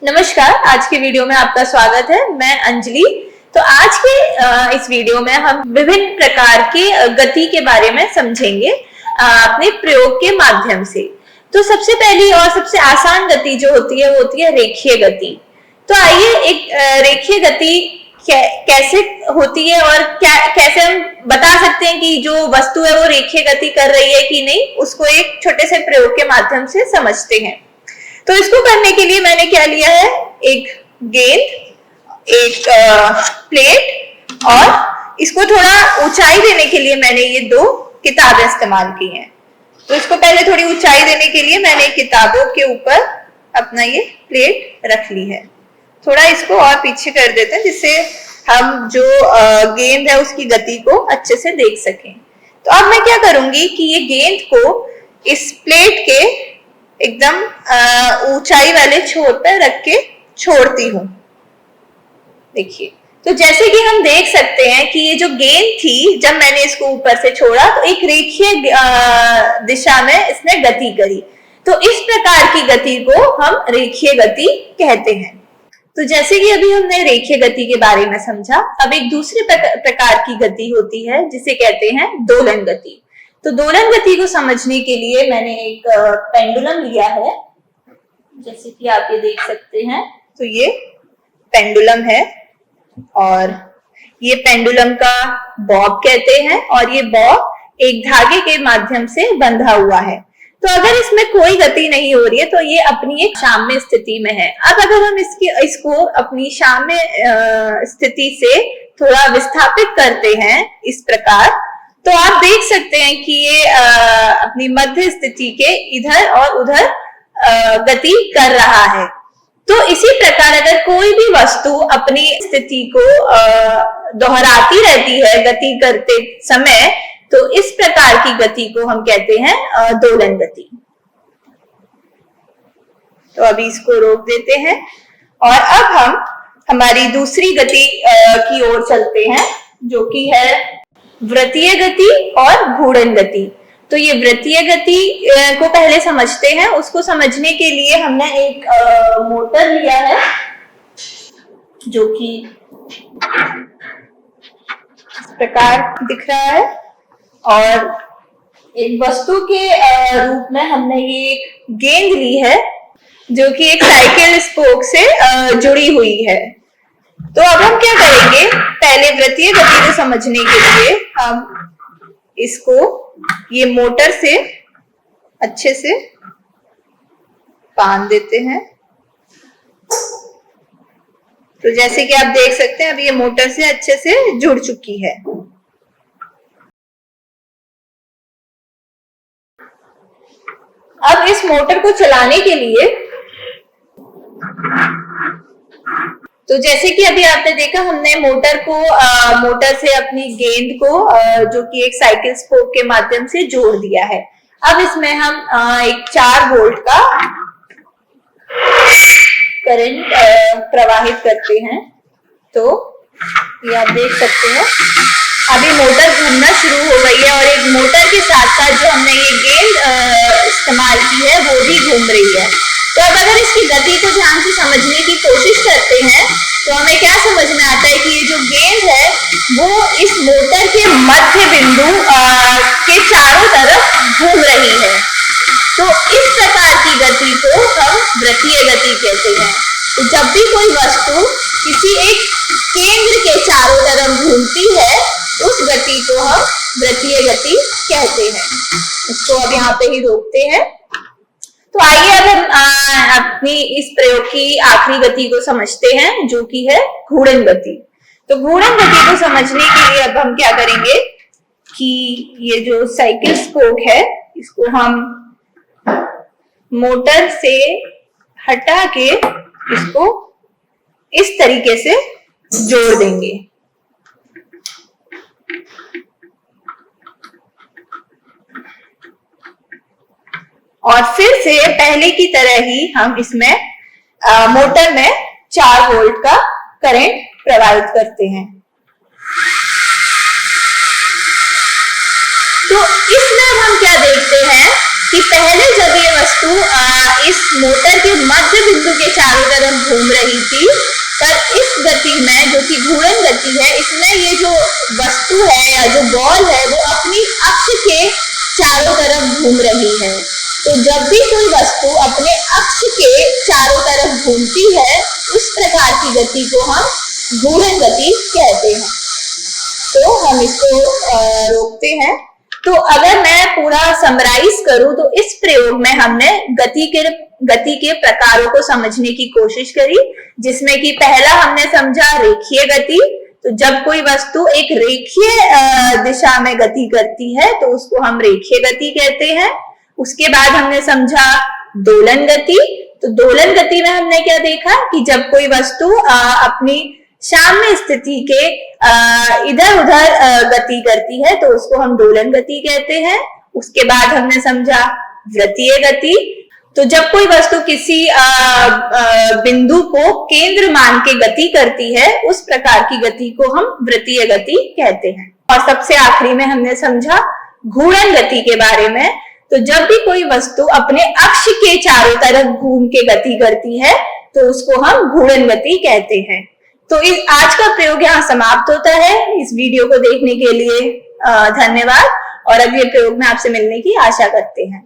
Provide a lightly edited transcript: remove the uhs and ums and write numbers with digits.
नमस्कार, आज के वीडियो में आपका स्वागत है। मैं अंजलि। तो आज के इस वीडियो में हम विभिन्न प्रकार की गति के बारे में समझेंगे अपने प्रयोग के माध्यम से। तो सबसे पहली और सबसे आसान गति जो होती है वो होती है रेखीय गति। तो आइए एक रेखीय गति कैसे होती है और कैसे हम बता सकते हैं कि जो वस्तु है वो रेखीय गति कर रही है कि नहीं, उसको एक छोटे से प्रयोग के माध्यम से समझते हैं। तो इसको करने के लिए मैंने क्या लिया है, एक गेंद, एक प्लेट और इसको थोड़ा ऊंचाई देने के लिए मैंने ये दो किताबें इस्तेमाल की हैं। तो इसको पहले थोड़ी ऊंचाई देने के लिए मैंने किताबों के ऊपर अपना ये प्लेट रख ली है। थोड़ा इसको और पीछे कर देते हैं जिससे हम जो गेंद है उसकी गति को अच्छे से देख सकें। तो अब मैं क्या करूंगी कि ये गेंद को इस प्लेट के एकदम ऊंचाई वाले छोर पर रख के छोड़ती हूँ। देखिए, तो जैसे कि हम देख सकते हैं कि ये जो गेंद थी, जब मैंने इसको ऊपर से छोड़ा तो एक रेखीय दिशा में इसने गति करी। तो इस प्रकार की गति को हम रेखीय गति कहते हैं। तो जैसे कि अभी हमने रेखीय गति के बारे में समझा, अब एक दूसरे प्रकार की गति होती है जिसे कहते हैं दोलन गति। तो दोलन गति को समझने के लिए मैंने एक पेंडुलम लिया है, जैसे कि आप ये देख सकते हैं। तो ये पेंडुलम है और ये पेंडुलम का बॉब कहते हैं और ये बॉब एक धागे के माध्यम से बंधा हुआ है। तो अगर इसमें कोई गति नहीं हो रही है तो ये अपनी एक साम्य स्थिति में है। अब अगर हम इसको अपनी साम्य स्थिति से थोड़ा विस्थापित करते हैं इस प्रकार, तो आप देख सकते हैं कि ये अपनी मध्य स्थिति के इधर और उधर गति कर रहा है। तो इसी प्रकार अगर कोई भी वस्तु अपनी स्थिति को दोहराती रहती है गति करते समय, तो इस प्रकार की गति को हम कहते हैं दोलन गति। तो अभी इसको रोक देते हैं और अब हम हमारी दूसरी गति की ओर चलते हैं, जो कि है वृत्तीय गति और घूर्णन गति। तो ये वृत्तीय गति को पहले समझते हैं। उसको समझने के लिए हमने एक मोटर लिया है जो कि इस प्रकार दिख रहा है और एक वस्तु के रूप में हमने ये एक गेंद ली है जो कि एक साइकिल स्पोक से जुड़ी हुई है। तो अब हम क्या करेंगे, पहले वृत्तीय गति को समझने के लिए हम इसको ये मोटर से अच्छे से बांध देते हैं। तो जैसे कि आप देख सकते हैं अभी ये मोटर से अच्छे से जुड़ चुकी है। अब इस मोटर को चलाने के लिए, तो जैसे कि अभी आपने देखा, हमने मोटर से अपनी गेंद को जो कि एक साइकिल स्पोक के माध्यम से जोड़ दिया है। अब इसमें हम एक 4 वोल्ट का करंट प्रवाहित करते हैं। तो ये आप देख सकते हैं अभी मोटर घूमना शुरू हो गई है और एक मोटर के साथ साथ जो हमने ये गेंद इस्तेमाल की है वो भी घूम रही है। तो अब अगर इसकी गति को ध्यान से समझने की कोशिश करते हैं तो हमें क्या समझ में आता है कि ये जो गेंद है वो इस मोटर के मध्य बिंदु के चारों तरफ घूम रही है। तो इस प्रकार की गति को हम वृत्तीय गति कहते हैं। तो जब भी कोई वस्तु किसी एक केंद्र के चारों तरफ घूमती है उस गति को हम वृत्तीय गति कहते हैं। इसको अब यहाँ पे ही रोकते हैं। तो आइए अब हम अपनी इस प्रयोग की आखिरी गति को समझते हैं, जो कि है घूर्णन गति। तो घूर्णन गति को समझने के लिए अब हम क्या करेंगे कि ये जो साइकिल स्पोक है इसको हम मोटर से हटा के इसको इस तरीके से जोड़ देंगे। और फिर से पहले की तरह ही हम इसमें मोटर में 4 वोल्ट का करंट प्रवाहित करते हैं। तो इसमें हम क्या देखते हैं कि पहले जब ये वस्तु इस मोटर के मध्य बिंदु के चारों तरफ घूम रही थी, पर इस गति में जो कि घूर्णन गति है, इसमें ये जो वस्तु है या जो बॉल है वो अपनी अक्ष के चारों तरफ घूम रही है। तो जब भी कोई वस्तु अपने अक्ष के चारों तरफ घूमती है, उस प्रकार की गति को हम घूर्णन गति कहते हैं। तो हम इसको रोकते हैं। तो अगर मैं पूरा समराइज करूं तो इस प्रयोग में हमने गति के प्रकारों को समझने की कोशिश करी, जिसमें कि पहला हमने समझा रेखीय गति। तो जब कोई वस्तु एक रेखीय दिशा में गति करती है तो उसको हम रेखीय गति कहते हैं। उसके बाद हमने समझा दोलन गति। तो दोलन गति में हमने क्या देखा कि जब कोई वस्तु अपनी साम्य स्थिति के इधर उधर गति करती है तो उसको हम दोलन गति कहते हैं। उसके बाद हमने समझा वृत्तीय गति। तो जब कोई वस्तु किसी बिंदु को केंद्र मान के गति करती है, उस प्रकार की गति को हम वृत्तीय गति कहते हैं। और सबसे आखिरी में हमने समझा घूर्णन गति के बारे में। तो जब भी कोई वस्तु अपने अक्ष के चारों तरफ घूम के गति करती है तो उसको हम घूर्णन गति कहते हैं। तो आज का प्रयोग यहाँ समाप्त होता है। इस वीडियो को देखने के लिए धन्यवाद और अगले प्रयोग में आपसे मिलने की आशा करते हैं।